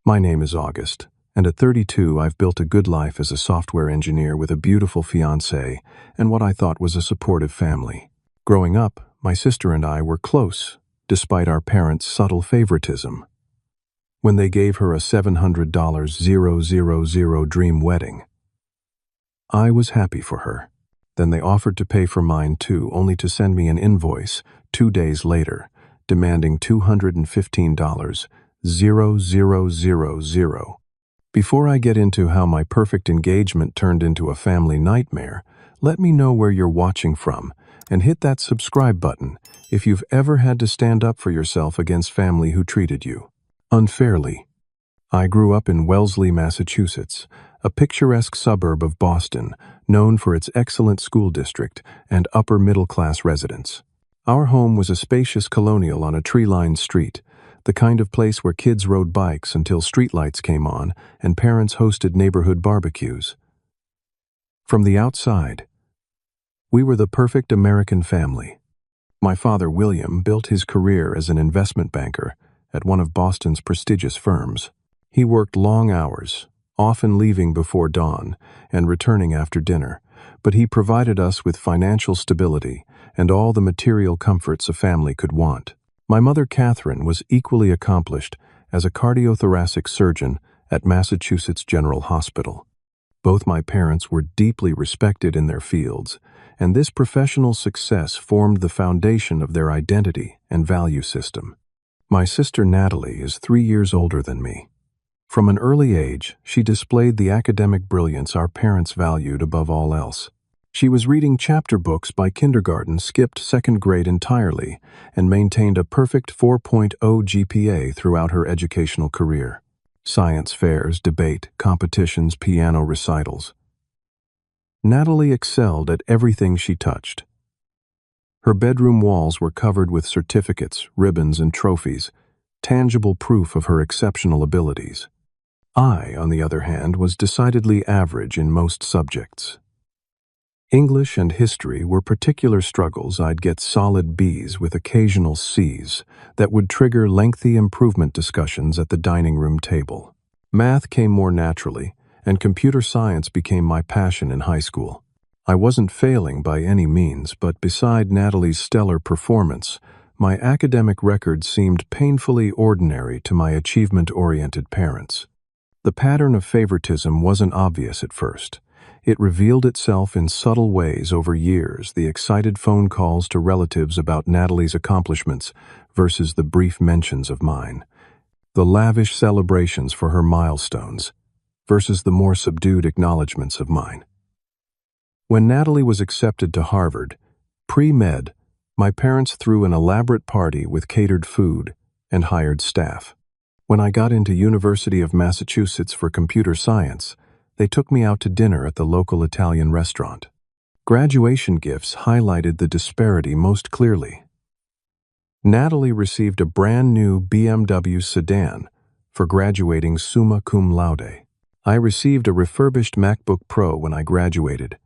My name is August, and at 32 I've built a good life as a software engineer with a beautiful fiancée and what I thought was a supportive family. Growing up, my sister and I were close, despite our parents' subtle favoritism. When they gave her a $700,000 dream wedding, I was happy for her. Then they offered to pay for mine too, only to send me an invoice 2 days later, demanding $215,000. Before I get into how my perfect engagement turned into a family nightmare, let me know where you're watching from, and hit that subscribe button if you've ever had to stand up for yourself against family who treated you unfairly. I grew up in Wellesley, Massachusetts, a picturesque suburb of Boston, known for its excellent school district and upper-middle-class residents. Our home was a spacious colonial on a tree-lined street, the kind of place where kids rode bikes until streetlights came on and parents hosted neighborhood barbecues. From the outside, we were the perfect American family. My father, William, built his career as an investment banker at one of Boston's prestigious firms. He worked long hours, often leaving before dawn and returning after dinner, but he provided us with financial stability and all the material comforts a family could want. My mother, Catherine, was equally accomplished as a cardiothoracic surgeon at Massachusetts General Hospital. Both my parents were deeply respected in their fields, and this professional success formed the foundation of their identity and value system. My sister Natalie is 3 years older than me. From an early age, she displayed the academic brilliance our parents valued above all else. She was reading chapter books by kindergarten, skipped second grade entirely, and maintained a perfect 4.0 GPA throughout her educational career. Science fairs, debate, competitions, piano recitals. Natalie excelled at everything she touched. Her bedroom walls were covered with certificates, ribbons, and trophies, tangible proof of her exceptional abilities. I, on the other hand, was decidedly average in most subjects. English and history were particular struggles. I'd get solid B's with occasional C's that would trigger lengthy improvement discussions at the dining room table. Math came more naturally, and computer science became my passion in high school. I wasn't failing by any means, but beside Natalie's stellar performance, my academic record seemed painfully ordinary to my achievement-oriented parents. The pattern of favoritism wasn't obvious at first. It revealed itself in subtle ways over years, the excited phone calls to relatives about Natalie's accomplishments versus the brief mentions of mine, the lavish celebrations for her milestones versus the more subdued acknowledgments of mine. When Natalie was accepted to Harvard, pre-med, my parents threw an elaborate party with catered food and hired staff. When I got into University of Massachusetts for computer science, they took me out to dinner at the local Italian restaurant. Graduation gifts highlighted the disparity most clearly. Natalie received a brand new BMW sedan for graduating summa cum laude. I received a refurbished MacBook Pro when I graduated,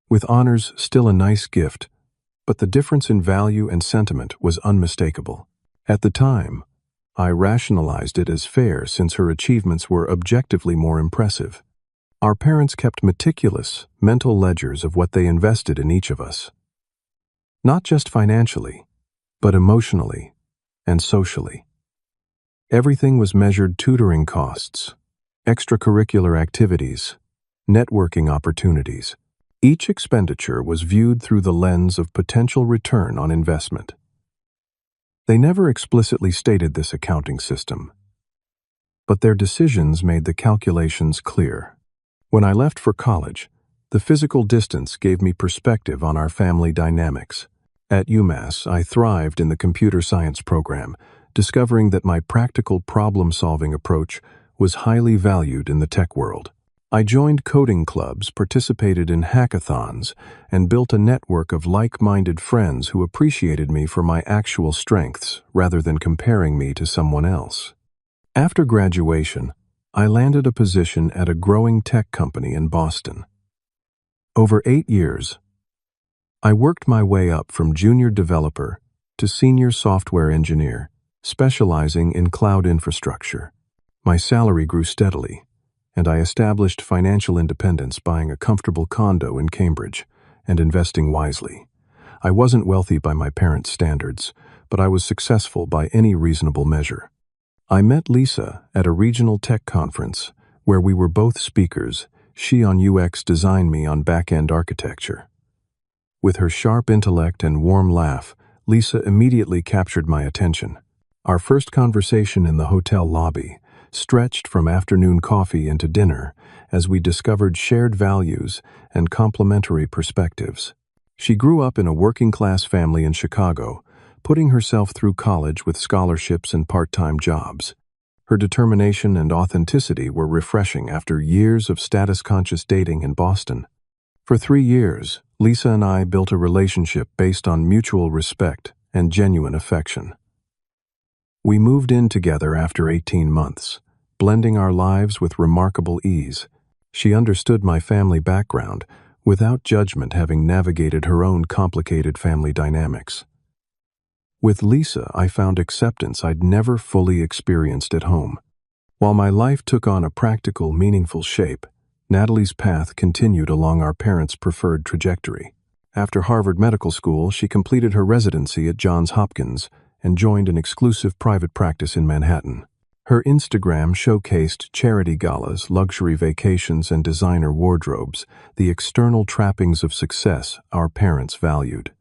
with honors still a nice gift, but the difference in value and sentiment was unmistakable. At the time, I rationalized it as fair since her achievements were objectively more impressive. Our parents kept meticulous, mental ledgers of what they invested in each of us. Not just financially, but emotionally and socially. Everything was measured: tutoring costs, extracurricular activities, networking opportunities. Each expenditure was viewed through the lens of potential return on investment. They never explicitly stated this accounting system, but their decisions made the calculations clear. When I left for college, the physical distance gave me perspective on our family dynamics. At UMass, I thrived in the computer science program, discovering that my practical problem-solving approach was highly valued in the tech world. I joined coding clubs, participated in hackathons, and built a network of like-minded friends who appreciated me for my actual strengths rather than comparing me to someone else. After graduation, I landed a position at a growing tech company in Boston. Over 8 years, I worked my way up from junior developer to senior software engineer, specializing in cloud infrastructure. My salary grew steadily, and I established financial independence, buying a comfortable condo in Cambridge and investing wisely. I wasn't wealthy by my parents' standards, but I was successful by any reasonable measure. I met Lisa at a regional tech conference where we were both speakers, she on UX design, me on back-end architecture. With her sharp intellect and warm laugh, Lisa immediately captured my attention. Our first conversation in the hotel lobby stretched from afternoon coffee into dinner as we discovered shared values and complementary perspectives. She grew up in a working-class family in Chicago, putting herself through college with scholarships and part-time jobs. Her determination and authenticity were refreshing after years of status-conscious dating in Boston. For 3 years, Lisa and I built a relationship based on mutual respect and genuine affection. We moved in together after 18 months, blending our lives with remarkable ease. She understood my family background without judgment, having navigated her own complicated family dynamics. With Lisa, I found acceptance I'd never fully experienced at home. While my life took on a practical, meaningful shape, Natalie's path continued along our parents' preferred trajectory. After Harvard Medical School, she completed her residency at Johns Hopkins and joined an exclusive private practice in Manhattan. Her Instagram showcased charity galas, luxury vacations, and designer wardrobes, the external trappings of success our parents valued.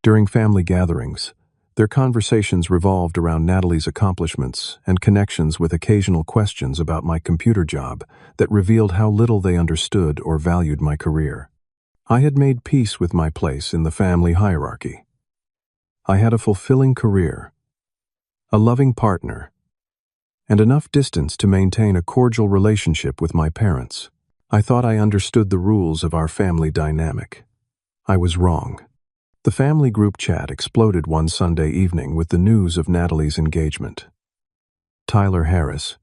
During family gatherings, their conversations revolved around Natalie's accomplishments and connections, with occasional questions about my computer job that revealed how little they understood or valued my career. I had made peace with my place in the family hierarchy. I had a fulfilling career, a loving partner, and enough distance to maintain a cordial relationship with my parents. I thought I understood the rules of our family dynamic. I was wrong. The family group chat exploded one Sunday evening with the news of Natalie's engagement. Tyler Harris,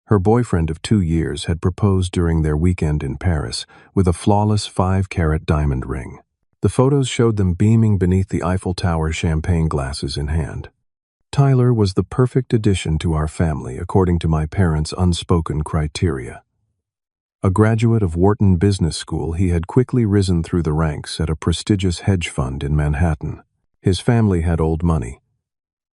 her boyfriend of 2 years, had proposed during their weekend in Paris with a flawless 5-carat diamond ring. The photos showed them beaming beneath the Eiffel Tower, champagne glasses in hand. Tyler was the perfect addition to our family according to my parents' unspoken criteria. A graduate of Wharton Business School, he had quickly risen through the ranks at a prestigious hedge fund in Manhattan. His family had old money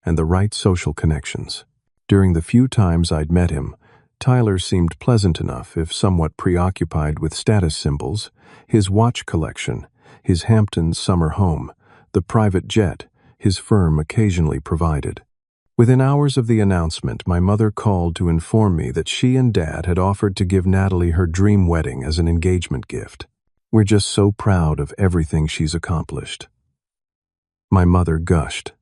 and the right social connections. During the few times I'd met him, Tyler seemed pleasant enough, if somewhat preoccupied with status symbols, his watch collection, his Hamptons summer home, the private jet his firm occasionally provided. Within hours of the announcement, my mother called to inform me that she and Dad had offered to give Natalie her dream wedding as an engagement gift. "We're just so proud of everything she's accomplished," my mother gushed.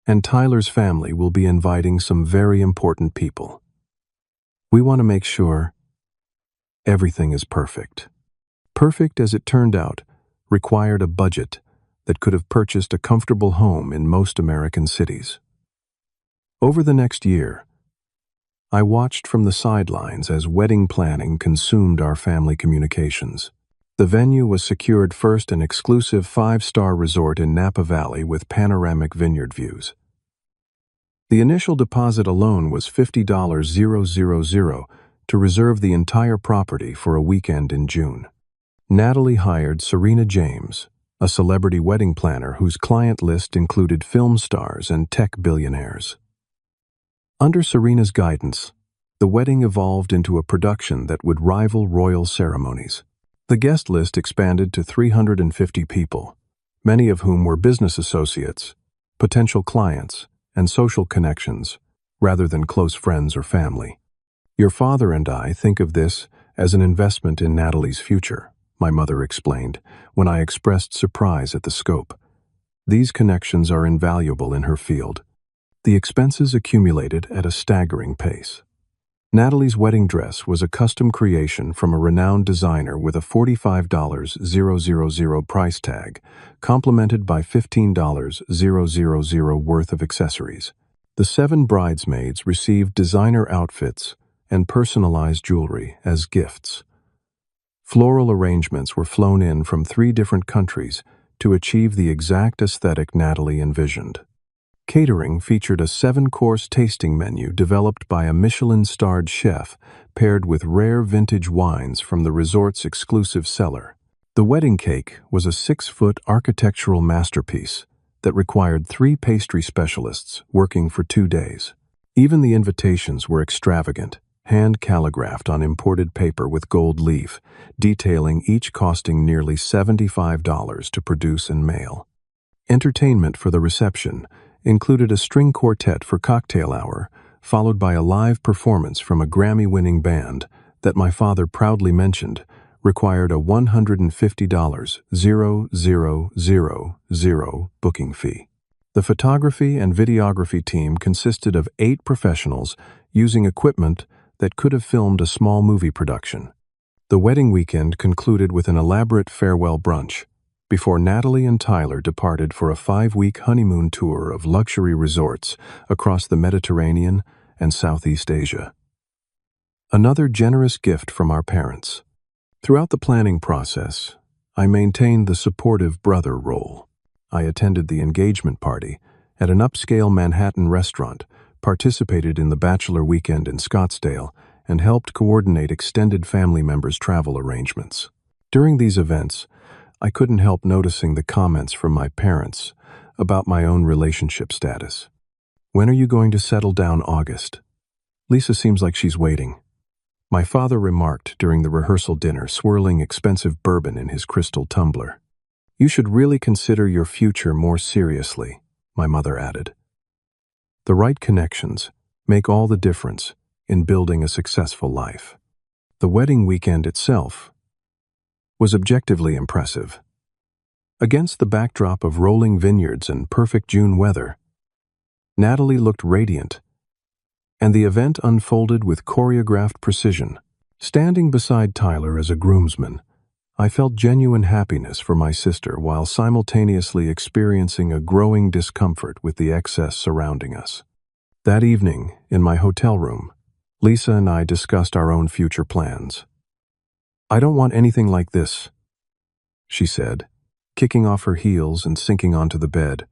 "And Tyler's family will be inviting some very important people. We want to make sure everything is perfect." Perfect, as it turned out, required a budget that could have purchased a comfortable home in most American cities. Over the next year, I watched from the sidelines as wedding planning consumed our family communications. The venue was secured first, an exclusive 5-star resort in Napa Valley with panoramic vineyard views. The initial deposit alone was $50,000 to reserve the entire property for a weekend in June. Natalie hired Serena James, a celebrity wedding planner whose client list included film stars and tech billionaires. Under Serena's guidance, the wedding evolved into a production that would rival royal ceremonies. The guest list expanded to 350 people, many of whom were business associates, potential clients, and social connections, rather than close friends or family. "Your father and I think of this as an investment in Natalie's future," my mother explained when I expressed surprise at the scope. "These connections are invaluable in her field." The expenses accumulated at a staggering pace. Natalie's wedding dress was a custom creation from a renowned designer with a $45,000 price tag, complemented by $15,000 worth of accessories. The 7 bridesmaids received designer outfits and personalized jewelry as gifts. Floral arrangements were flown in from 3 different countries to achieve the exact aesthetic Natalie envisioned. Catering featured a 7-course tasting menu developed by a Michelin-starred chef, paired with rare vintage wines from the resort's exclusive cellar. The wedding cake was a 6-foot architectural masterpiece that required 3 pastry specialists working for 2 days. Even the invitations were extravagant, hand-calligraphed on imported paper with gold leaf, detailing each costing nearly $75 to produce and mail. Entertainment for the reception included a string quartet for cocktail hour, followed by a live performance from a Grammy-winning band that my father proudly mentioned required a $150,000 booking fee. The photography and videography team consisted of 8 professionals using equipment that could have filmed a small movie production. The wedding weekend concluded with an elaborate farewell brunch, before Natalie and Tyler departed for a 5-week honeymoon tour of luxury resorts across the Mediterranean and Southeast Asia. Another generous gift from our parents. Throughout the planning process, I maintained the supportive brother role. I attended the engagement party at an upscale Manhattan restaurant, participated in the bachelor weekend in Scottsdale, and helped coordinate extended family members' travel arrangements. During these events, I couldn't help noticing the comments from my parents about my own relationship status. "When are you going to settle down, August? Lisa seems like she's waiting," my father remarked during the rehearsal dinner, swirling expensive bourbon in his crystal tumbler. "You should really consider your future more seriously," my mother added. The right connections make all the difference in building a successful life. The wedding weekend itself was objectively impressive. Against the backdrop of rolling vineyards and perfect June weather, Natalie looked radiant, and the event unfolded with choreographed precision. Standing beside Tyler as a groomsman, I felt genuine happiness for my sister while simultaneously experiencing a growing discomfort with the excess surrounding us. That evening, in my hotel room, Lisa and I discussed our own future plans. "I don't want anything like this," she said, kicking off her heels and sinking onto the bed.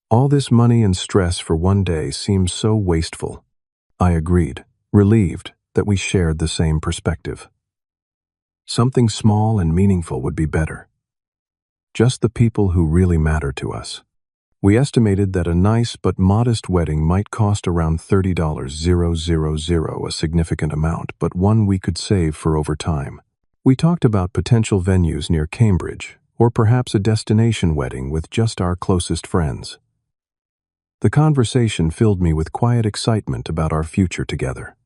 "All this money and stress for one day seems so wasteful." I agreed, relieved that we shared the same perspective. Something small and meaningful would be better. Just the people who really matter to us. We estimated that a nice but modest wedding might cost around $30,000, a significant amount, but one we could save for over time. We talked about potential venues near Cambridge, or perhaps a destination wedding with just our closest friends. The conversation filled me with quiet excitement about our future together.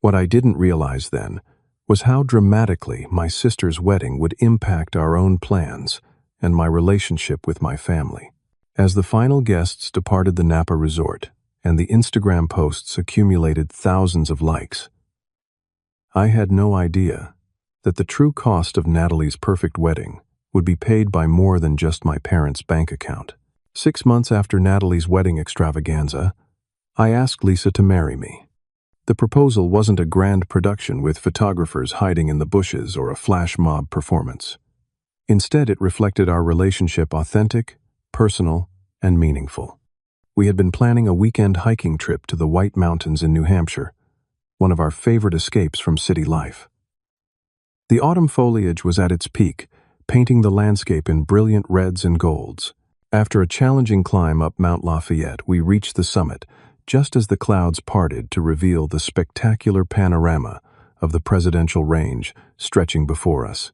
What I didn't realize then was how dramatically my sister's wedding would impact our own plans and my relationship with my family. As the final guests departed the Napa resort and the Instagram posts accumulated thousands of likes, I had no idea that the true cost of Natalie's perfect wedding would be paid by more than just my parents' bank account. 6 months after Natalie's wedding extravaganza, I asked Lisa to marry me. The proposal wasn't a grand production with photographers hiding in the bushes or a flash mob performance. Instead, it reflected our relationship authentic, personal, and meaningful. We had been planning a weekend hiking trip to the White Mountains in New Hampshire, one of our favorite escapes from city life. The autumn foliage was at its peak, painting the landscape in brilliant reds and golds. After a challenging climb up Mount Lafayette, we reached the summit, just as the clouds parted to reveal the spectacular panorama of the Presidential Range stretching before us.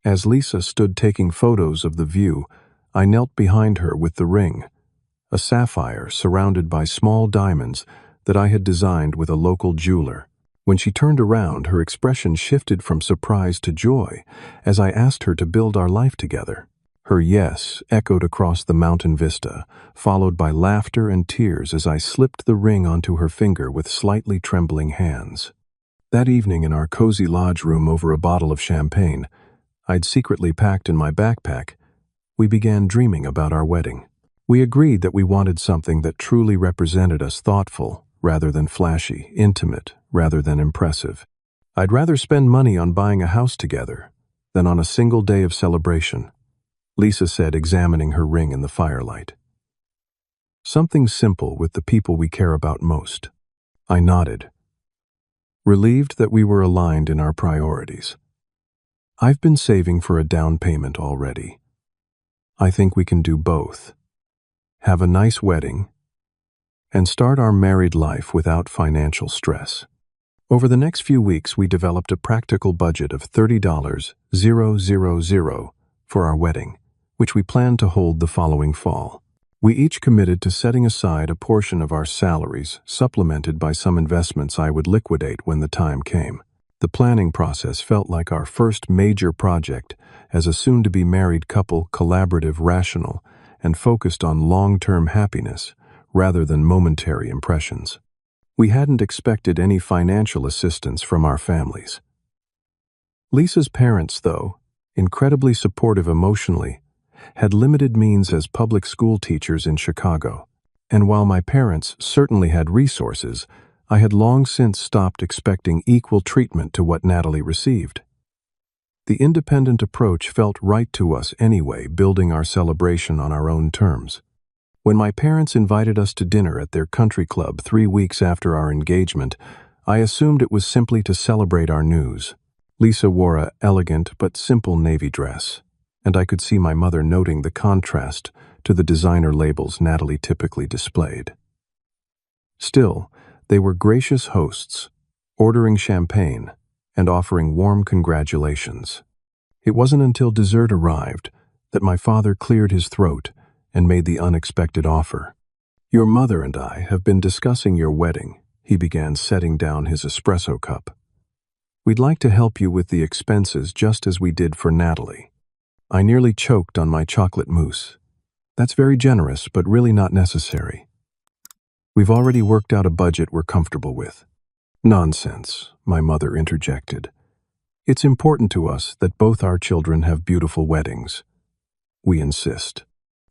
As Lisa stood taking photos of the view, I knelt behind her with the ring, a sapphire surrounded by small diamonds that I had designed with a local jeweler. When she turned around, her expression shifted from surprise to joy as I asked her to build our life together. Her yes echoed across the mountain vista, followed by laughter and tears as I slipped the ring onto her finger with slightly trembling hands. That evening in our cozy lodge room over a bottle of champagne, I'd secretly packed in my backpack, we began dreaming about our wedding. We agreed that we wanted something that truly represented us, thoughtful rather than flashy, intimate rather than impressive. I'd rather spend money on buying a house together than on a single day of celebration, Lisa said, examining her ring in the firelight. Something simple with the people we care about most. I nodded, relieved that we were aligned in our priorities. I've been saving for a down payment already. I think we can do both. Have a nice wedding and start our married life without financial stress. Over the next few weeks, we developed a practical budget of $30,000 for our wedding, which we planned to hold the following fall. We each committed to setting aside a portion of our salaries, supplemented by some investments I would liquidate when the time came. The planning process felt like our first major project, as a soon-to-be married couple, collaborative, rational, and focused on long-term happiness rather than momentary impressions. We hadn't expected any financial assistance from our families. Lisa's parents, though, incredibly supportive emotionally, had limited means as public school teachers in Chicago. And while my parents certainly had resources, I had long since stopped expecting equal treatment to what Natalie received. The independent approach felt right to us anyway, building our celebration on our own terms. When my parents invited us to dinner at their country club 3 weeks after our engagement, I assumed it was simply to celebrate our news. Lisa wore an elegant but simple navy dress, and I could see my mother noting the contrast to the designer labels Natalie typically displayed. Still, they were gracious hosts, ordering champagne and offering warm congratulations. It wasn't until dessert arrived that my father cleared his throat and made the unexpected offer. "Your mother and I have been discussing your wedding," he began, setting down his espresso cup. "We'd like to help you with the expenses just as we did for Natalie." I nearly choked on my chocolate mousse. "That's very generous, but really not necessary. We've already worked out a budget we're comfortable with." "Nonsense," my mother interjected. "It's important to us that both our children have beautiful weddings. We insist."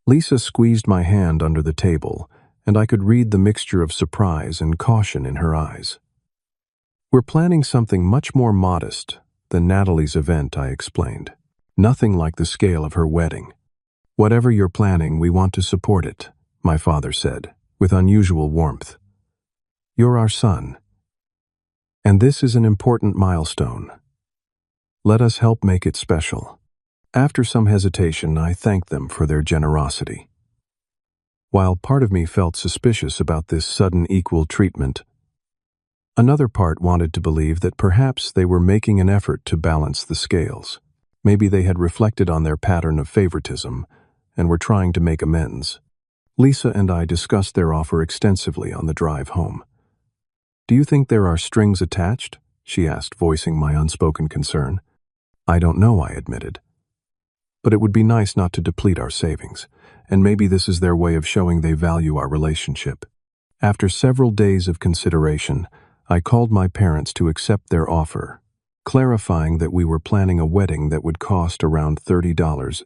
Lisa squeezed my hand under the table, and I could read the mixture of surprise and caution in her eyes. "We're planning something much more modest than Natalie's event," I explained. "Nothing like the scale of her wedding. Whatever you're planning, we want to support it," my father said, with unusual warmth. "You're our son, and this is an important milestone. Let us help make it special." After some hesitation, I thanked them for their generosity. While part of me felt suspicious about this sudden equal treatment, another part wanted to believe that perhaps they were making an effort to balance the scales. Maybe they had reflected on their pattern of favoritism and were trying to make amends. Lisa and I discussed their offer extensively on the drive home. "Do you think there are strings attached?" she asked, voicing my unspoken concern. "I don't know," I admitted. "But it would be nice not to deplete our savings, and maybe this is their way of showing they value our relationship." After several days of consideration, I called my parents to accept their offer, clarifying that we were planning a wedding that would cost around $30,000.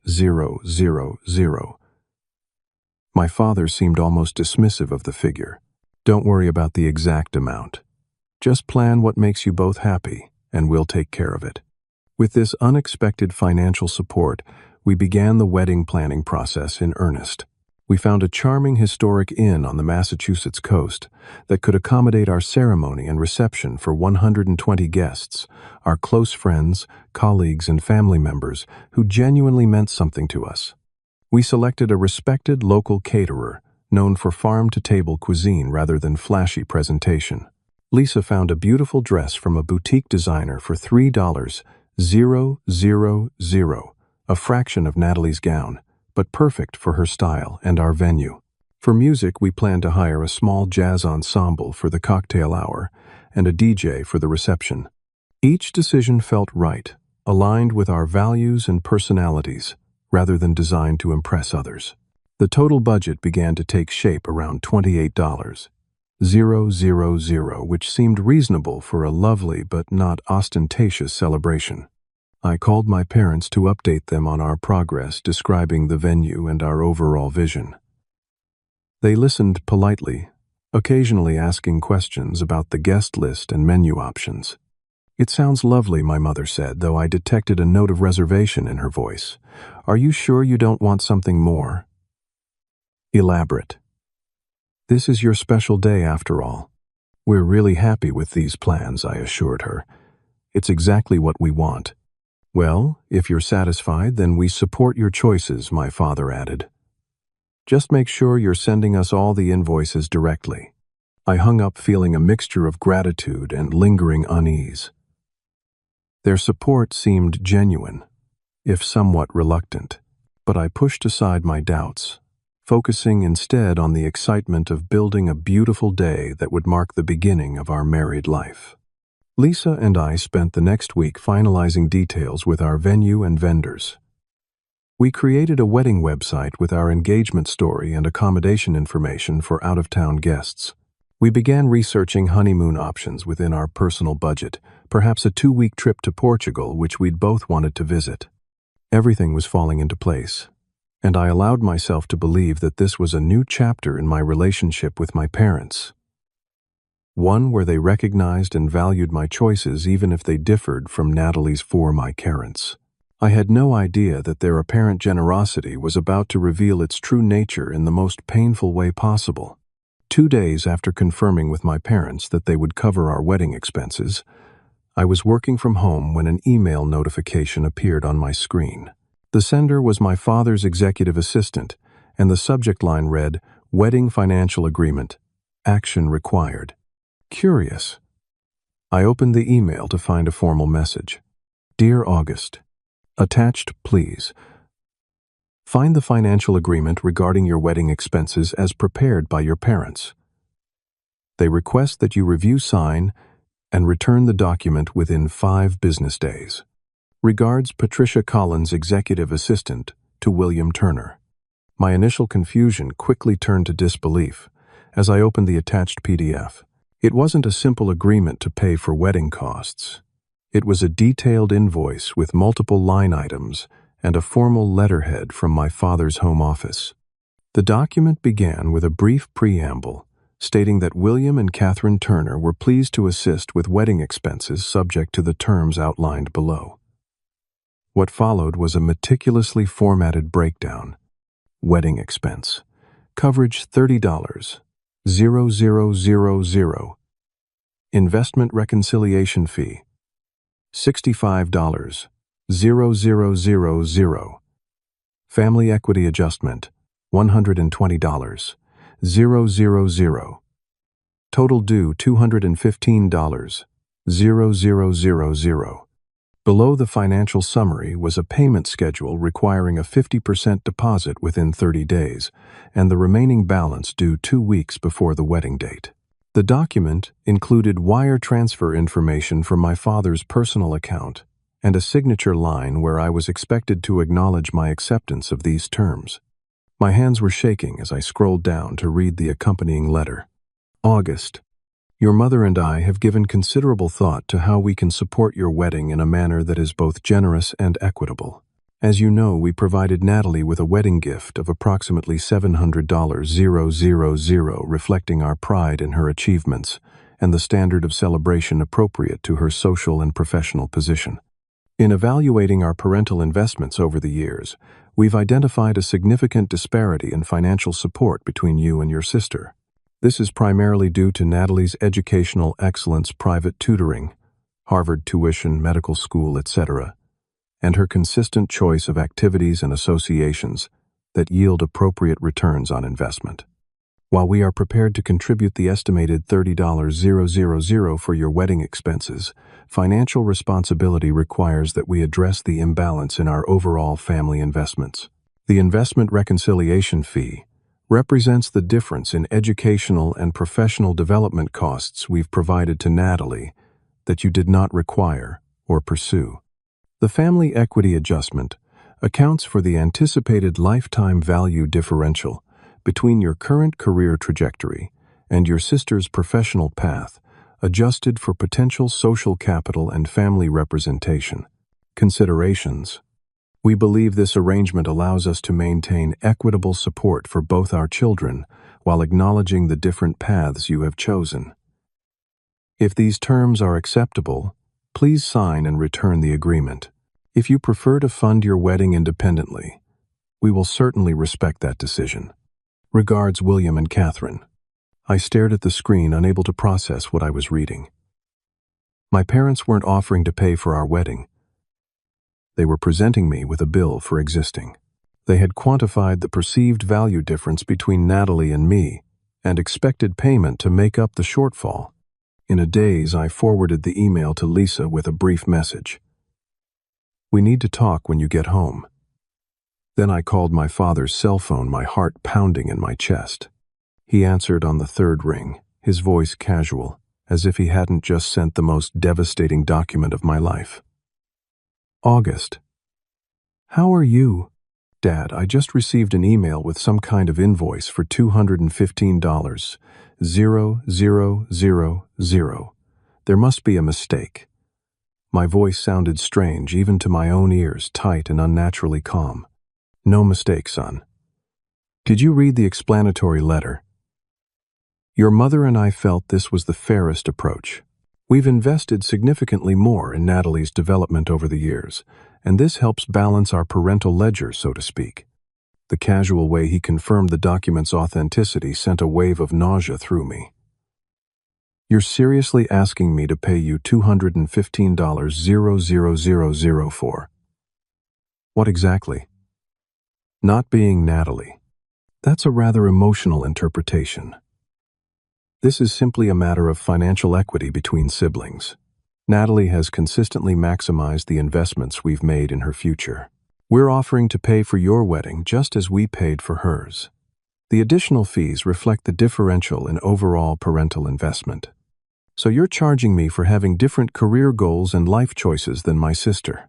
My father seemed almost dismissive of the figure. "Don't worry about the exact amount. Just plan what makes you both happy, and we'll take care of it." With this unexpected financial support, we began the wedding planning process in earnest. We found a charming historic inn on the Massachusetts coast that could accommodate our ceremony and reception for 120 guests, our close friends, colleagues, and family members who genuinely meant something to us. We selected a respected local caterer known for farm-to-table cuisine rather than flashy presentation. Lisa found a beautiful dress from a boutique designer for $3,000, a fraction of Natalie's gown, but perfect for her style and our venue. For music, we planned to hire a small jazz ensemble for the cocktail hour and a DJ for the reception. Each decision felt right, aligned with our values and personalities, rather than designed to impress others. The total budget began to take shape around $28,000, which seemed reasonable for a lovely but not ostentatious celebration. I called my parents to update them on our progress, describing the venue and our overall vision. They listened politely, occasionally asking questions about the guest list and menu options. "It sounds lovely," my mother said, though I detected a note of reservation in her voice. "Are you sure you don't want something more elaborate?" This is your special day after all. We're really happy with these plans, I assured her. It's exactly what we want. Well, if you're satisfied, then we support your choices, my father added. Just make sure you're sending us all the invoices directly. I hung up feeling a mixture of gratitude and lingering unease. Their support seemed genuine, if somewhat reluctant, but I pushed aside my doubts, focusing instead on the excitement of building a beautiful day that would mark the beginning of our married life. Lisa and I spent the next week finalizing details with our venue and vendors. We created a wedding website with our engagement story and accommodation information for out-of-town guests. We began researching honeymoon options within our personal budget, perhaps a 2-week trip to Portugal, which we'd both wanted to visit. Everything was falling into place, and I allowed myself to believe that this was a new chapter in my relationship with my parents. One where they recognized and valued my choices even if they differed from Natalie's for my parents. I had no idea that their apparent generosity was about to reveal its true nature in the most painful way possible. 2 days after confirming with my parents that they would cover our wedding expenses, I was working from home when an email notification appeared on my screen. The sender was my father's executive assistant, and the subject line read, "Wedding Financial Agreement. Action Required." Curious. I opened the email to find a formal message. Dear August, attached, please. Find the financial agreement regarding your wedding expenses as prepared by your parents. They request that you review, sign, and return the document within 5 business days. Regards, Patricia Collins, Executive Assistant, to William Turner. My initial confusion quickly turned to disbelief as I opened the attached PDF. It wasn't a simple agreement to pay for wedding costs. It was a detailed invoice with multiple line items and a formal letterhead from my father's home office. The document began with a brief preamble stating that William and Catherine Turner were pleased to assist with wedding expenses subject to the terms outlined below. What followed was a meticulously formatted breakdown. Wedding expense. Coverage $30. 0000. Investment reconciliation fee. $65. 0000. Family equity adjustment. $120. 000. Total due $215. 0000. Below the financial summary was a payment schedule requiring a 50% deposit within 30 days, and the remaining balance due 2 weeks before the wedding date. The document included wire transfer information from my father's personal account and a signature line where I was expected to acknowledge my acceptance of these terms. My hands were shaking as I scrolled down to read the accompanying letter. August. Your mother and I have given considerable thought to how we can support your wedding in a manner that is both generous and equitable. As you know, we provided Natalie with a wedding gift of approximately $700, reflecting our pride in her achievements and the standard of celebration appropriate to her social and professional position. In evaluating our parental investments over the years, we've identified a significant disparity in financial support between you and your sister. This is primarily due to Natalie's educational excellence, private tutoring, Harvard tuition, medical school, etc., and her consistent choice of activities and associations that yield appropriate returns on investment. While we are prepared to contribute the estimated $30,000 for your wedding expenses, financial responsibility requires that we address the imbalance in our overall family investments. The investment reconciliation fee represents the difference in educational and professional development costs we've provided to Natalie that you did not require or pursue. The family equity adjustment accounts for the anticipated lifetime value differential between your current career trajectory and your sister's professional path, adjusted for potential social capital and family representation. Considerations. We believe this arrangement allows us to maintain equitable support for both our children while acknowledging the different paths you have chosen. If these terms are acceptable, please sign and return the agreement. If you prefer to fund your wedding independently, we will certainly respect that decision. Regards, William and Catherine. I stared at the screen, unable to process what I was reading. My parents weren't offering to pay for our wedding. They were presenting me with a bill for existing. They had quantified the perceived value difference between Natalie and me and expected payment to make up the shortfall. In a daze, I forwarded the email to Lisa with a brief message. "We need to talk when you get home." Then I called my father's cell phone, my heart pounding in my chest. He answered on the third ring, his voice casual, as if he hadn't just sent the most devastating document of my life. "August. How are you?" "Dad, I just received an email with some kind of invoice for $215. 0000. There must be a mistake." My voice sounded strange, even to my own ears, tight and unnaturally calm. "No mistake, son. Did you read the explanatory letter?" Your mother and I felt this was the fairest approach. We've invested significantly more in Natalie's development over the years, and this helps balance our parental ledger, so to speak. The casual way he confirmed the document's authenticity sent a wave of nausea through me. "You're seriously asking me to pay you $215,000 for? What exactly?" "Not being Natalie. That's a rather emotional interpretation. This is simply a matter of financial equity between siblings. Natalie has consistently maximized the investments we've made in her future. We're offering to pay for your wedding just as we paid for hers. The additional fees reflect the differential in overall parental investment. So you're charging me for having different career goals and life choices than my sister."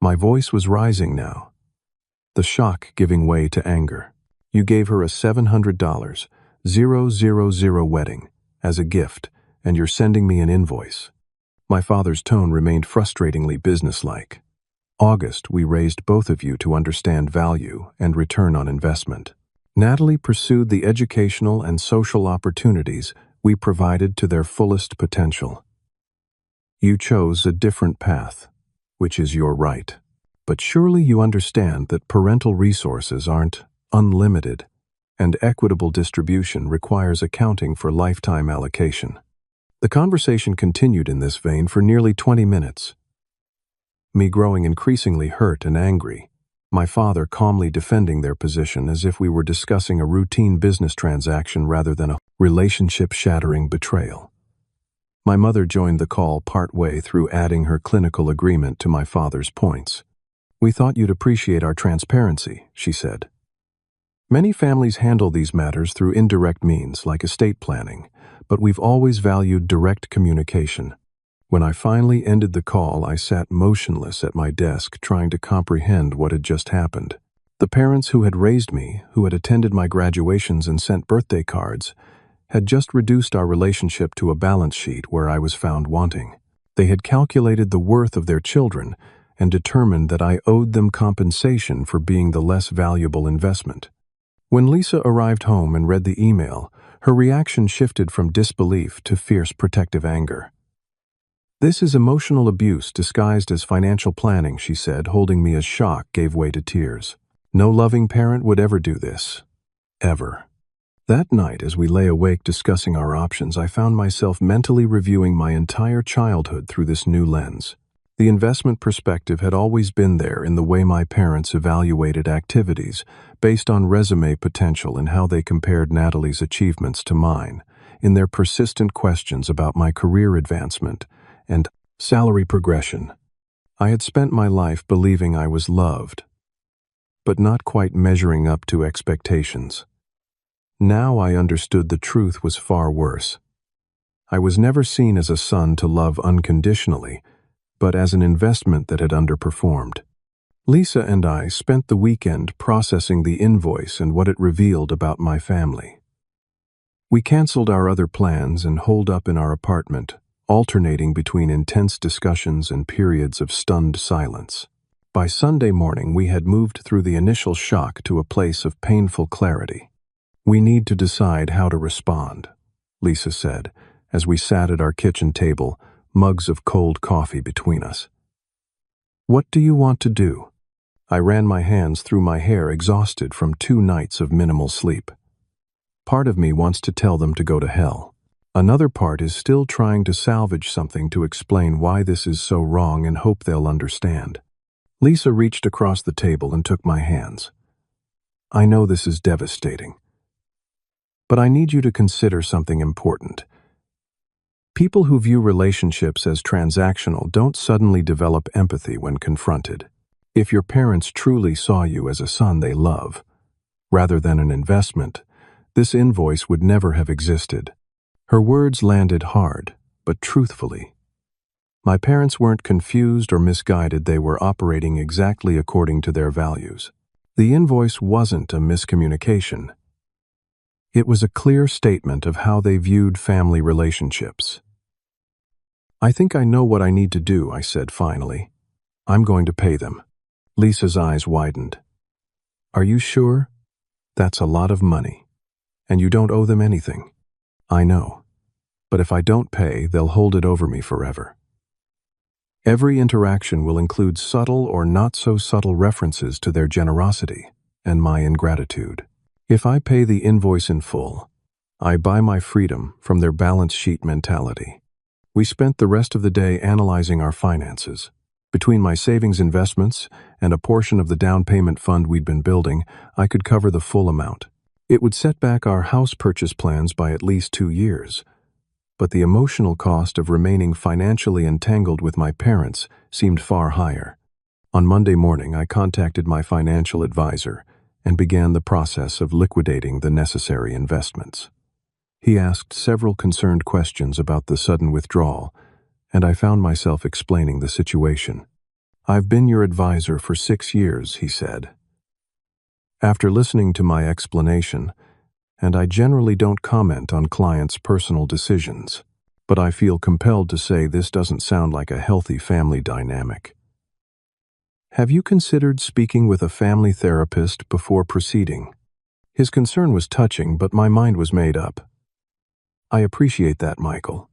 My voice was rising now, the shock giving way to anger. "You gave her a $700, 000 wedding as a gift, and you're sending me an invoice." My father's tone remained frustratingly businesslike. "August, we raised both of you to understand value and return on investment. Natalie pursued the educational and social opportunities we provided to their fullest potential. You chose a different path, which is your right. But surely you understand that parental resources aren't unlimited, and equitable distribution requires accounting for lifetime allocation." The conversation continued in this vein for nearly 20 minutes. Me growing increasingly hurt and angry, my father calmly defending their position as if we were discussing a routine business transaction rather than a relationship-shattering betrayal. My mother joined the call partway through, adding her clinical agreement to my father's points. "We thought you'd appreciate our transparency," she said. "Many families handle these matters through indirect means, like estate planning, but we've always valued direct communication." When I finally ended the call, I sat motionless at my desk, trying to comprehend what had just happened. The parents who had raised me, who had attended my graduations and sent birthday cards, had just reduced our relationship to a balance sheet where I was found wanting. They had calculated the worth of their children and determined that I owed them compensation for being the less valuable investment. When Lisa arrived home and read the email, her reaction shifted from disbelief to fierce protective anger. "This is emotional abuse disguised as financial planning," she said, holding me as shock gave way to tears. "No loving parent would ever do this. Ever." That night, as we lay awake discussing our options, I found myself mentally reviewing my entire childhood through this new lens. The investment perspective had always been there in the way my parents evaluated activities, based on resume potential and how they compared Natalie's achievements to mine, in their persistent questions about my career advancement and salary progression. I had spent my life believing I was loved, but not quite measuring up to expectations. Now I understood the truth was far worse. I was never seen as a son to love unconditionally, but as an investment that had underperformed. Lisa and I spent the weekend processing the invoice and what it revealed about my family. We canceled our other plans and holed up in our apartment, alternating between intense discussions and periods of stunned silence. By Sunday morning, we had moved through the initial shock to a place of painful clarity. "We need to decide how to respond," Lisa said, as we sat at our kitchen table, mugs of cold coffee between us. "What do you want to do?" I ran my hands through my hair, exhausted from 2 nights of minimal sleep. Part of me wants to tell them to go to hell. Another part is still trying to salvage something to explain why this is so wrong and hope they'll understand. Lisa reached across the table and took my hands. I know this is devastating, but I need you to consider something important. People who view relationships as transactional don't suddenly develop empathy when confronted. If your parents truly saw you as a son they love, rather than an investment, this invoice would never have existed. Her words landed hard, but truthfully. My parents weren't confused or misguided, they were operating exactly according to their values. The invoice wasn't a miscommunication. It was a clear statement of how they viewed family relationships. I think I know what I need to do, I said finally. I'm going to pay them. Lisa's eyes widened. Are you sure? That's a lot of money. And you don't owe them anything. I know. But if I don't pay, they'll hold it over me forever. Every interaction will include subtle or not so subtle references to their generosity and my ingratitude. If I pay the invoice in full, I buy my freedom from their balance sheet mentality. We spent the rest of the day analyzing our finances. Between my savings investments and a portion of the down payment fund we'd been building, I could cover the full amount. It would set back our house purchase plans by at least 2 years. But the emotional cost of remaining financially entangled with my parents seemed far higher. On Monday morning, I contacted my financial advisor and began the process of liquidating the necessary investments. He asked several concerned questions about the sudden withdrawal, and I found myself explaining the situation. I've been your advisor for 6 years, he said. After listening to my explanation, and I generally don't comment on clients' personal decisions, but I feel compelled to say this doesn't sound like a healthy family dynamic. Have you considered speaking with a family therapist before proceeding? His concern was touching, but my mind was made up. I appreciate that, Michael.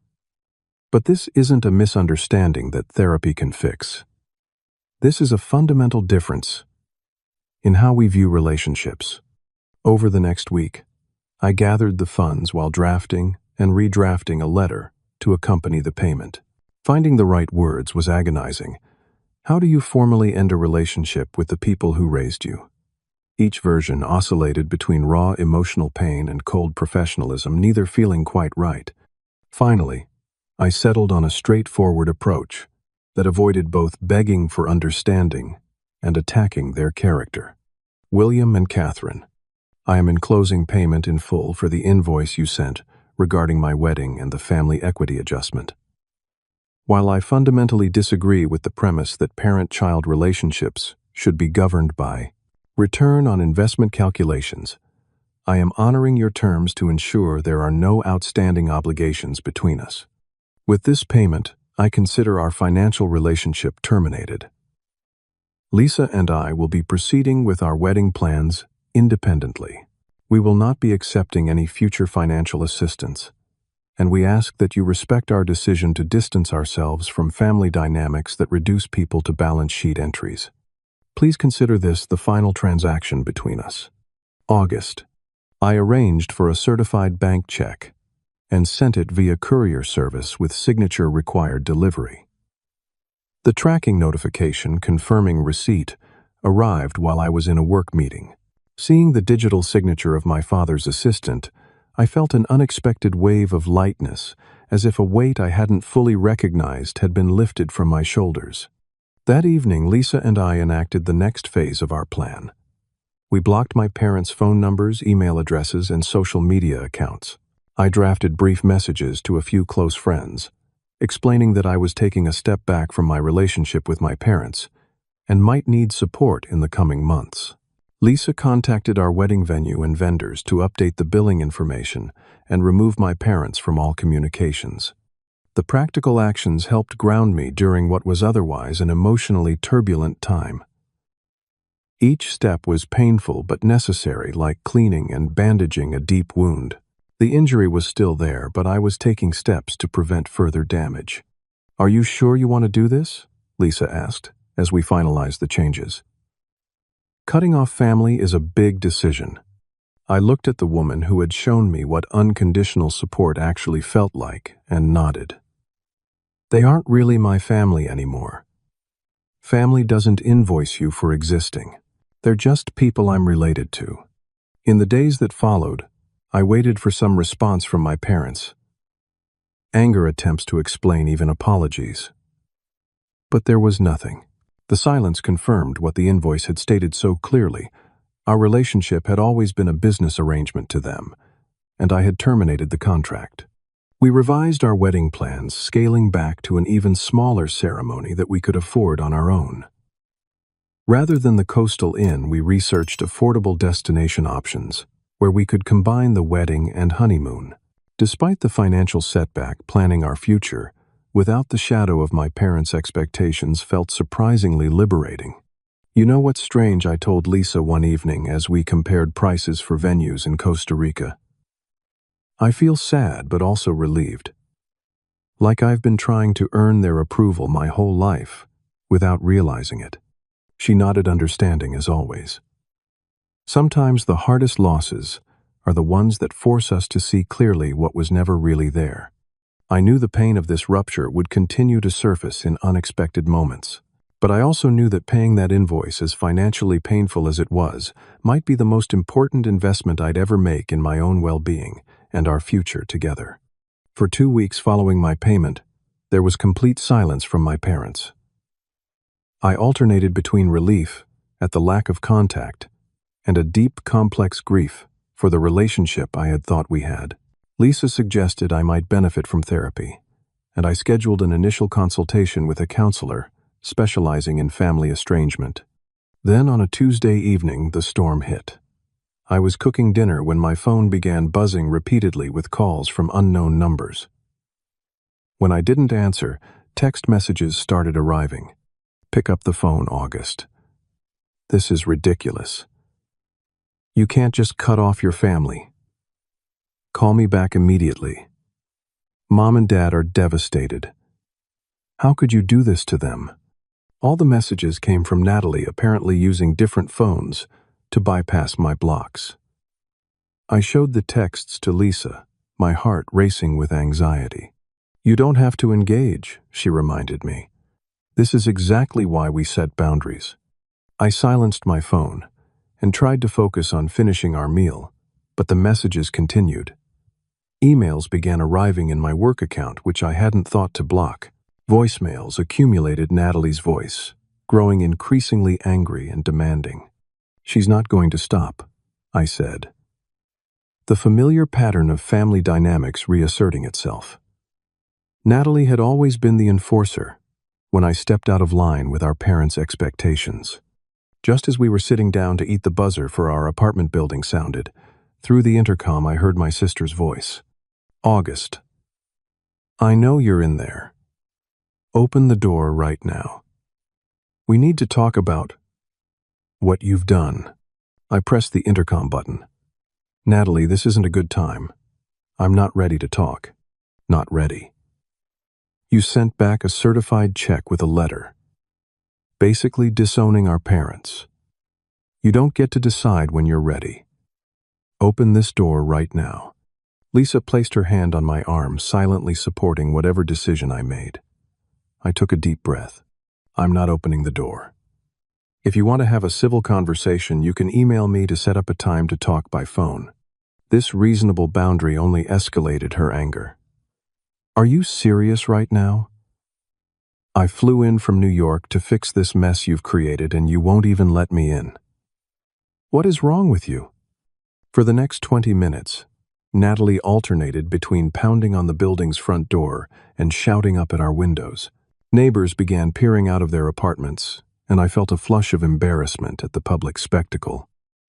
But this isn't a misunderstanding that therapy can fix. This is a fundamental difference in how we view relationships. Over the next week, I gathered the funds while drafting and redrafting a letter to accompany the payment. Finding the right words was agonizing. How do you formally end a relationship with the people who raised you? Each version oscillated between raw emotional pain and cold professionalism, neither feeling quite right. Finally, I settled on a straightforward approach that avoided both begging for understanding and attacking their character. William and Catherine, I am enclosing payment in full for the invoice you sent regarding my wedding and the family equity adjustment. While I fundamentally disagree with the premise that parent-child relationships should be governed by return on investment calculations, I am honoring your terms to ensure there are no outstanding obligations between us. With this payment, I consider our financial relationship terminated. Lisa and I will be proceeding with our wedding plans independently. We will not be accepting any future financial assistance, and we ask that you respect our decision to distance ourselves from family dynamics that reduce people to balance sheet entries. Please consider this the final transaction between us. August. I arranged for a certified bank check and sent it via courier service with signature required delivery. The tracking notification confirming receipt arrived while I was in a work meeting. Seeing the digital signature of my father's assistant, I felt an unexpected wave of lightness, as if a weight I hadn't fully recognized had been lifted from my shoulders. That evening, Lisa and I enacted the next phase of our plan. We blocked my parents' phone numbers, email addresses, and social media accounts. I drafted brief messages to a few close friends, explaining that I was taking a step back from my relationship with my parents and might need support in the coming months. Lisa contacted our wedding venue and vendors to update the billing information and remove my parents from all communications. The practical actions helped ground me during what was otherwise an emotionally turbulent time. Each step was painful but necessary, like cleaning and bandaging a deep wound. The injury was still there, but I was taking steps to prevent further damage. "Are you sure you want to do this?" Lisa asked, as we finalized the changes. Cutting off family is a big decision, I looked at the woman who had shown me what unconditional support actually felt like and nodded. They aren't really my family anymore. Family doesn't invoice you for existing. They're just people I'm related to. In the days that followed, I waited for some response from my parents. Anger attempts to explain, even apologies. But there was nothing. The silence confirmed what the invoice had stated so clearly. Our relationship had always been a business arrangement to them, and I had terminated the contract. We revised our wedding plans, scaling back to an even smaller ceremony that we could afford on our own. Rather than the coastal inn, we researched affordable destination options where we could combine the wedding and honeymoon. Despite the financial setback, planning our future without the shadow of my parents' expectations felt surprisingly liberating. You know what's strange, I told Lisa one evening as we compared prices for venues in Costa Rica. I feel sad but also relieved. Like I've been trying to earn their approval my whole life without realizing it. She nodded, understanding as always. Sometimes the hardest losses are the ones that force us to see clearly what was never really there. I knew the pain of this rupture would continue to surface in unexpected moments. But I also knew that paying that invoice, as financially painful as it was, might be the most important investment I'd ever make in my own well-being and our future together. For 2 weeks following my payment, there was complete silence from my parents. I alternated between relief at the lack of contact and a deep, complex grief for the relationship I had thought we had. Lisa suggested I might benefit from therapy, and I scheduled an initial consultation with a counselor specializing in family estrangement. Then on a Tuesday evening, the storm hit. I was cooking dinner when my phone began buzzing repeatedly with calls from unknown numbers. When I didn't answer, text messages started arriving. Pick up the phone, August. This is ridiculous. You can't just cut off your family. Call me back immediately. Mom and Dad are devastated. How could you do this to them? All the messages came from Natalie, apparently using different phones to bypass my blocks. I showed the texts to Lisa, my heart racing with anxiety. You don't have to engage, she reminded me. This is exactly why we set boundaries. I silenced my phone and tried to focus on finishing our meal, but the messages continued. Emails began arriving in my work account, which I hadn't thought to block. Voicemails accumulated. Natalie's voice, growing increasingly angry and demanding. She's not going to stop, I said. The familiar pattern of family dynamics reasserting itself. Natalie had always been the enforcer when I stepped out of line with our parents' expectations. Just as we were sitting down to eat, the buzzer for our apartment building sounded. Through the intercom, I heard my sister's voice. August. I know you're in there. Open the door right now. We need to talk about what you've done. I pressed the intercom button. Natalie, this isn't a good time. I'm not ready to talk. Not ready. You sent back a certified check with a letter, basically disowning our parents. You don't get to decide when you're ready. Open this door right now. Lisa placed her hand on my arm, silently supporting whatever decision I made. I took a deep breath. I'm not opening the door. If you want to have a civil conversation, you can email me to set up a time to talk by phone. This reasonable boundary only escalated her anger. Are you serious right now? I flew in from New York to fix this mess you've created, and you won't even let me in. What is wrong with you? For the next 20 minutes, Natalie alternated between pounding on the building's front door and shouting up at our windows. Neighbors began peering out of their apartments, and I felt a flush of embarrassment at the public spectacle.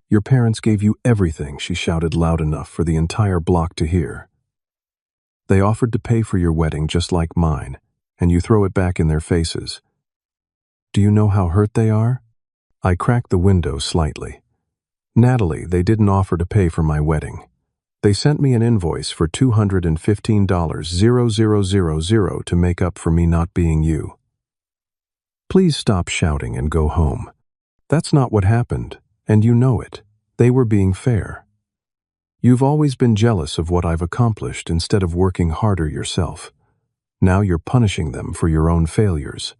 Your parents gave you everything, she shouted loud enough for the entire block to hear. They offered to pay for your wedding just like mine, and you throw it back in their faces. Do you know how hurt they are? I cracked the window slightly. Natalie, they didn't offer to pay for my wedding. They sent me an invoice for $215,000 to make up for me not being you. Please stop shouting and go home. That's not what happened, and you know it. They were being fair. You've always been jealous of what I've accomplished instead of working harder yourself. Now you're punishing them for your own failures."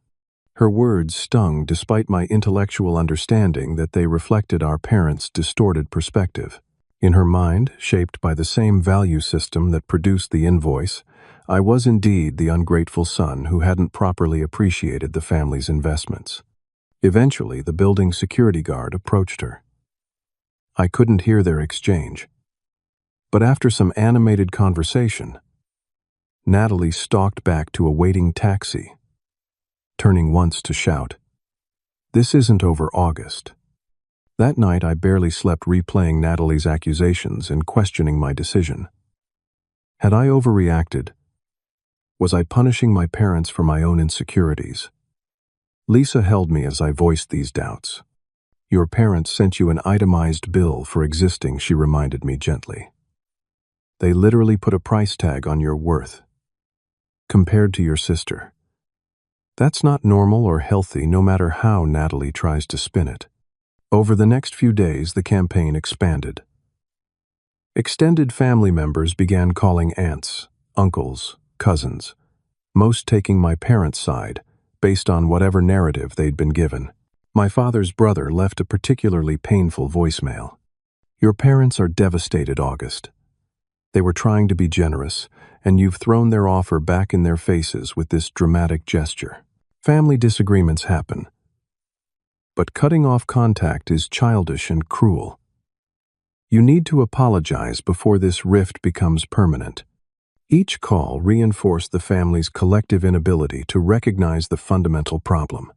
Her words stung despite my intellectual understanding that they reflected our parents' distorted perspective. In her mind, shaped by the same value system that produced the invoice, I was indeed the ungrateful son who hadn't properly appreciated the family's investments. Eventually, the building security guard approached her. I couldn't hear their exchange, but after some animated conversation, Natalie stalked back to a waiting taxi, turning once to shout, "This isn't over, August." That night I barely slept, replaying Natalie's accusations and questioning my decision. Had I overreacted? Was I punishing my parents for my own insecurities? Lisa held me as I voiced these doubts. "Your parents sent you an itemized bill for existing," she reminded me gently. "They literally put a price tag on your worth. Compared to your sister. That's not normal or healthy, no matter how Natalie tries to spin it." Over the next few days, the campaign expanded. Extended family members began calling aunts, uncles, cousins, most taking my parents' side, based on whatever narrative they'd been given. My father's brother left a particularly painful voicemail. "Your parents are devastated, August. They were trying to be generous, and you've thrown their offer back in their faces with this dramatic gesture. Family disagreements happen, but cutting off contact is childish and cruel. You need to apologize before this rift becomes permanent." Each call reinforced the family's collective inability to recognize the fundamental problem.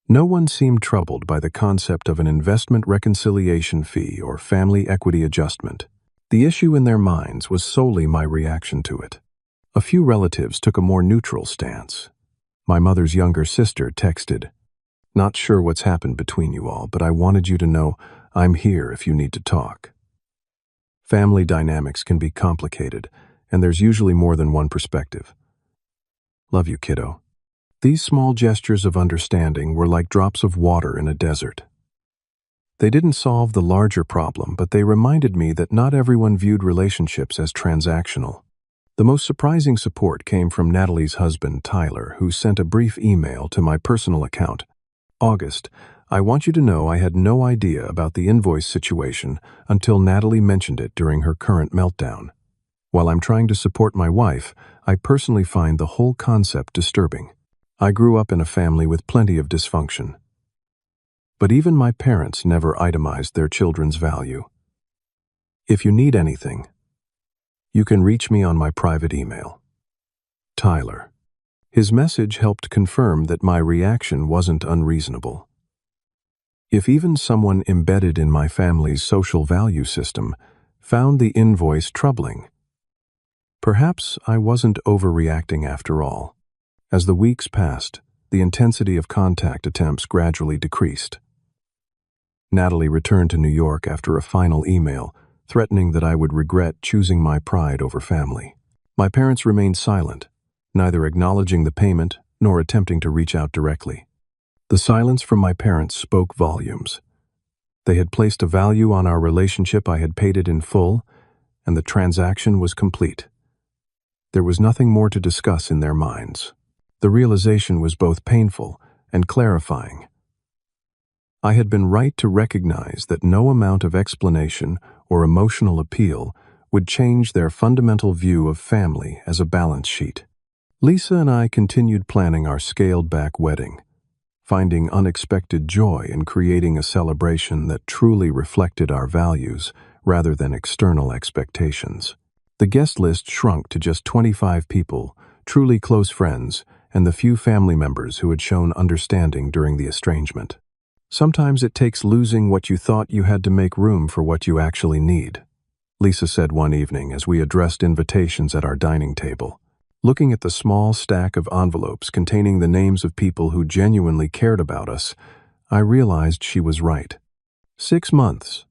No one seemed troubled by the concept of an investment reconciliation fee or family equity adjustment. The issue in their minds was solely my reaction to it. A few relatives took a more neutral stance. My mother's younger sister texted, "Not sure what's happened between you all, but I wanted you to know I'm here if you need to talk." Family dynamics can be complicated, and there's usually more than one perspective. Love you, kiddo. These small gestures of understanding were like drops of water in a desert. They didn't solve the larger problem, but they reminded me that not everyone viewed relationships as transactional. The most surprising support came from Natalie's husband, Tyler, who sent a brief email to my personal account. "August, I want you to know I had no idea about the invoice situation until Natalie mentioned it during her current meltdown. While I'm trying to support my wife, I personally find the whole concept disturbing. I grew up in a family with plenty of dysfunction. But even my parents never itemized their children's value. If you need anything, you can reach me on my private email. Tyler." His message helped confirm that my reaction wasn't unreasonable. If even someone embedded in my family's social value system found the invoice troubling, perhaps I wasn't overreacting after all. As the weeks passed, the intensity of contact attempts gradually decreased. Natalie returned to New York after a final email, threatening that I would regret choosing my pride over family. My parents remained silent, neither acknowledging the payment nor attempting to reach out directly. The silence from my parents spoke volumes. They had placed a value on our relationship, I had paid it in full, and the transaction was complete. There was nothing more to discuss in their minds. The realization was both painful and clarifying. I had been right to recognize that no amount of explanation or emotional appeal would change their fundamental view of family as a balance sheet. Lisa and I continued planning our scaled-back wedding, finding unexpected joy in creating a celebration that truly reflected our values rather than external expectations. The guest list shrunk to just 25 people, truly close friends, and the few family members who had shown understanding during the estrangement. Sometimes it takes losing what you thought you had to make room for what you actually need, Lisa said one evening as we addressed invitations at our dining table. Looking at the small stack of envelopes containing the names of people who genuinely cared about us, I realized she was right. 6 months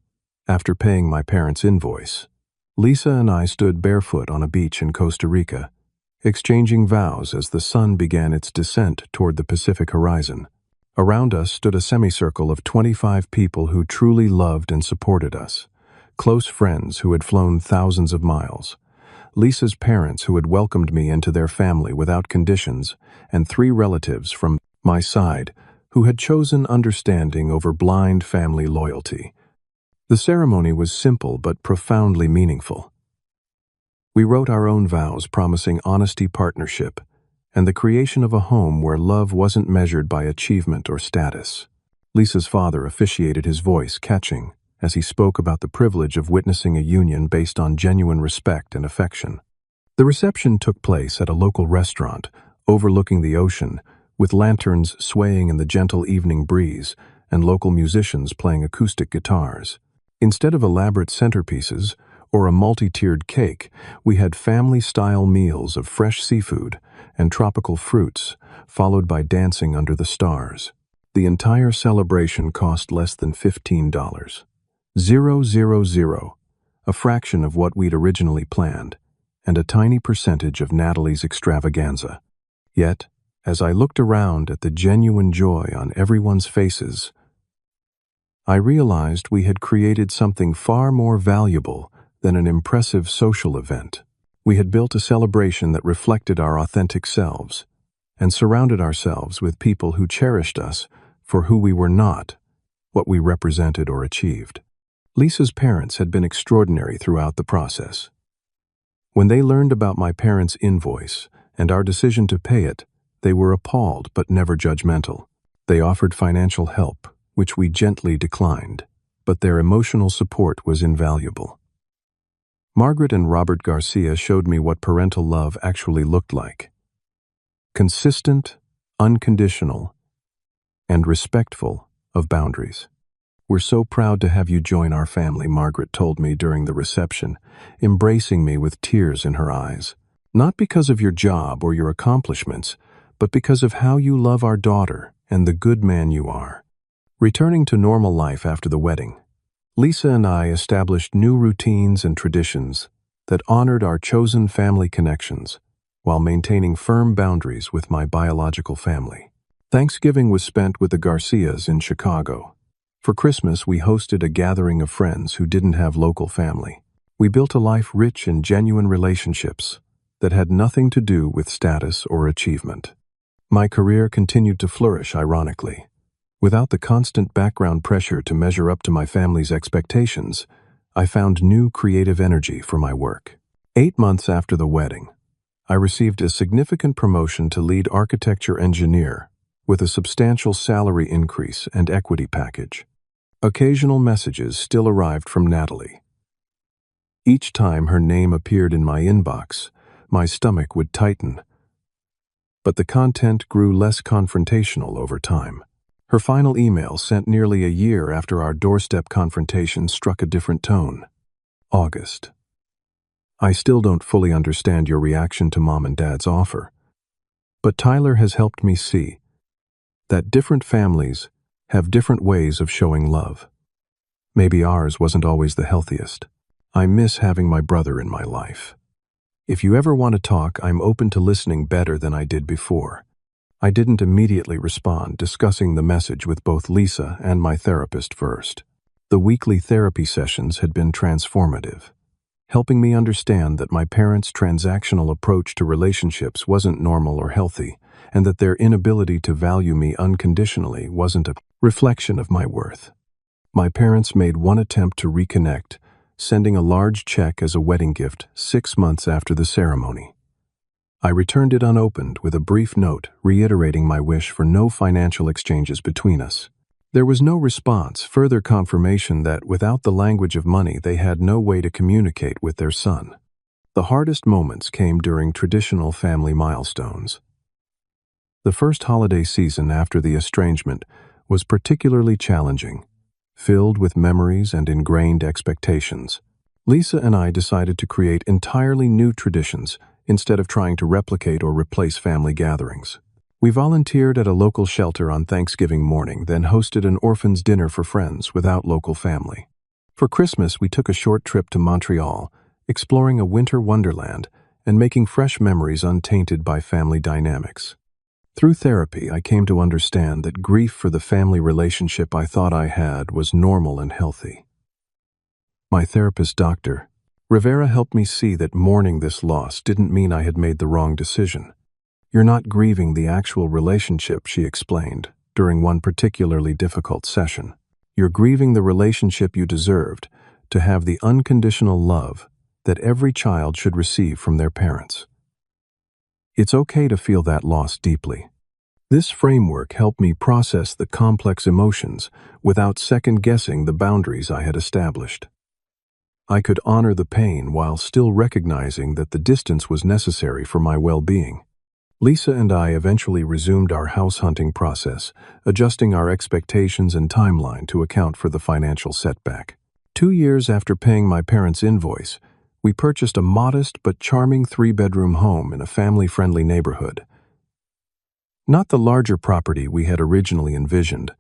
after paying my parents' invoice, Lisa and I stood barefoot on a beach in Costa Rica, exchanging vows as the sun began its descent toward the Pacific horizon. Around us stood a semicircle of 25 people who truly loved and supported us, close friends who had flown thousands of miles, Lisa's parents who had welcomed me into their family without conditions, and 3 relatives from my side who had chosen understanding over blind family loyalty. The ceremony was simple but profoundly meaningful. We wrote our own vows promising honesty, partnership, and the creation of a home where love wasn't measured by achievement or status. Lisa's father officiated, his voice catching as he spoke about the privilege of witnessing a union based on genuine respect and affection. The reception took place at a local restaurant overlooking the ocean, with lanterns swaying in the gentle evening breeze and local musicians playing acoustic guitars. Instead of elaborate centerpieces or a multi-tiered cake, we had family-style meals of fresh seafood and tropical fruits, followed by dancing under the stars. The entire celebration cost less than $15. 000, a fraction of what we'd originally planned, and a tiny percentage of Natalie's extravaganza. Yet, as I looked around at the genuine joy on everyone's faces, I realized we had created something far more valuable than an impressive social event. We had built a celebration that reflected our authentic selves, and surrounded ourselves with people who cherished us for who we were not, what we represented or achieved. Lisa's parents had been extraordinary throughout the process. When they learned about my parents' invoice and our decision to pay it, they were appalled but never judgmental. They offered financial help, which we gently declined, but their emotional support was invaluable. Margaret and Robert Garcia showed me what parental love actually looked like. Consistent, unconditional, and respectful of boundaries. "We're so proud to have you join our family," Margaret told me during the reception, embracing me with tears in her eyes. "Not because of your job or your accomplishments, but because of how you love our daughter and the good man you are." Returning to normal life after the wedding, Lisa and I established new routines and traditions that honored our chosen family connections while maintaining firm boundaries with my biological family. Thanksgiving was spent with the Garcias in Chicago. For Christmas, we hosted a gathering of friends who didn't have local family. We built a life rich in genuine relationships that had nothing to do with status or achievement. My career continued to flourish, ironically. Without the constant background pressure to measure up to my family's expectations, I found new creative energy for my work. 8 months after the wedding, I received a significant promotion to lead architecture engineer with a substantial salary increase and equity package. Occasional messages still arrived from Natalie. Each time her name appeared in my inbox, my stomach would tighten. But the content grew less confrontational over time. Her final email, sent nearly a year after our doorstep confrontation, struck a different tone. August. "I still don't fully understand your reaction to Mom and Dad's offer, but Tyler has helped me see that different families have different ways of showing love. Maybe ours wasn't always the healthiest. I miss having my brother in my life. If you ever want to talk, I'm open to listening better than I did before." I didn't immediately respond, discussing the message with both Lisa and my therapist first. The weekly therapy sessions had been transformative, helping me understand that my parents' transactional approach to relationships wasn't normal or healthy, and that their inability to value me unconditionally wasn't a reflection of my worth. My parents made one attempt to reconnect, sending a large check as a wedding gift 6 months after the ceremony. I returned it unopened with a brief note reiterating my wish for no financial exchanges between us. There was no response, further confirmation that without the language of money, they had no way to communicate with their son. The hardest moments came during traditional family milestones. The first holiday season after the estrangement was particularly challenging, filled with memories and ingrained expectations. Lisa and I decided to create entirely new traditions instead of trying to replicate or replace family gatherings. We volunteered at a local shelter on Thanksgiving morning, then hosted an orphan's dinner for friends without local family. For Christmas, we took a short trip to Montreal, exploring a winter wonderland and making fresh memories untainted by family dynamics. Through therapy, I came to understand that grief for the family relationship I thought I had was normal and healthy. My therapist, Dr. Rivera, helped me see that mourning this loss didn't mean I had made the wrong decision. You're not grieving the actual relationship, she explained, during one particularly difficult session. You're grieving the relationship you deserved, to have the unconditional love that every child should receive from their parents. It's okay to feel that loss deeply. This framework helped me process the complex emotions without second-guessing the boundaries I had established. I could honor the pain while still recognizing that the distance was necessary for my well-being. Lisa and I eventually resumed our house hunting process, adjusting our expectations and timeline to account for the financial setback. 2 years after paying my parents' invoice, we purchased a modest but charming 3-bedroom home in a family-friendly neighborhood. Not the larger property we had originally envisioned,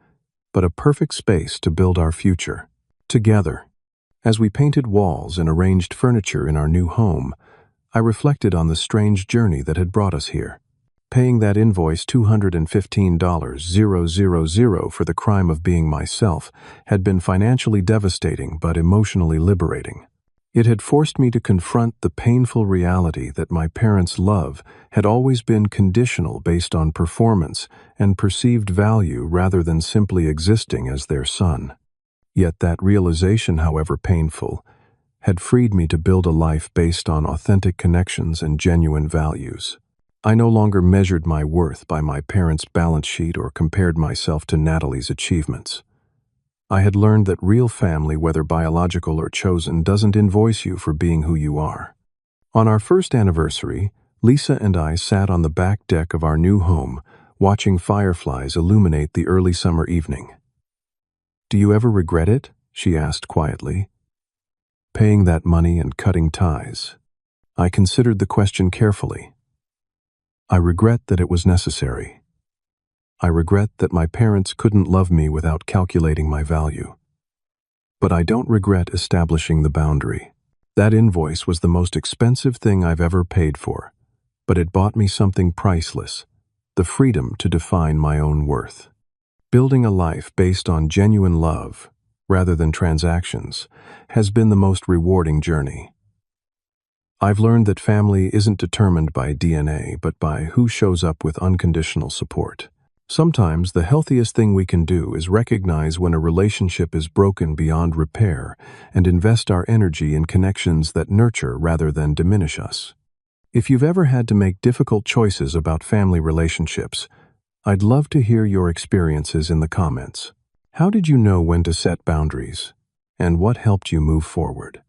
but a perfect space to build our future, together. As we painted walls and arranged furniture in our new home, I reflected on the strange journey that had brought us here. Paying that invoice $215,000 for the crime of being myself had been financially devastating but emotionally liberating. It had forced me to confront the painful reality that my parents' love had always been conditional based on performance and perceived value rather than simply existing as their son. Yet that realization, however painful, had freed me to build a life based on authentic connections and genuine values. I no longer measured my worth by my parents' balance sheet or compared myself to Natalie's achievements. I had learned that real family, whether biological or chosen, doesn't invoice you for being who you are. On our first anniversary, Lisa and I sat on the back deck of our new home, watching fireflies illuminate the early summer evening. "Do you ever regret it?" she asked quietly. "Paying that money and cutting ties." I considered the question carefully. I regret that it was necessary. I regret that my parents couldn't love me without calculating my value. But I don't regret establishing the boundary. That invoice was the most expensive thing I've ever paid for, but it bought me something priceless, the freedom to define my own worth. Building a life based on genuine love, rather than transactions, has been the most rewarding journey. I've learned that family isn't determined by DNA, but by who shows up with unconditional support. Sometimes the healthiest thing we can do is recognize when a relationship is broken beyond repair and invest our energy in connections that nurture rather than diminish us. If you've ever had to make difficult choices about family relationships, I'd love to hear your experiences in the comments. How did you know when to set boundaries? And what helped you move forward?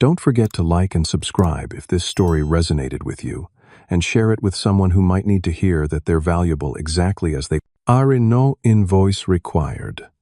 Don't forget to like and subscribe if this story resonated with you, and share it with someone who might need to hear that they're valuable exactly as they are. No invoice required.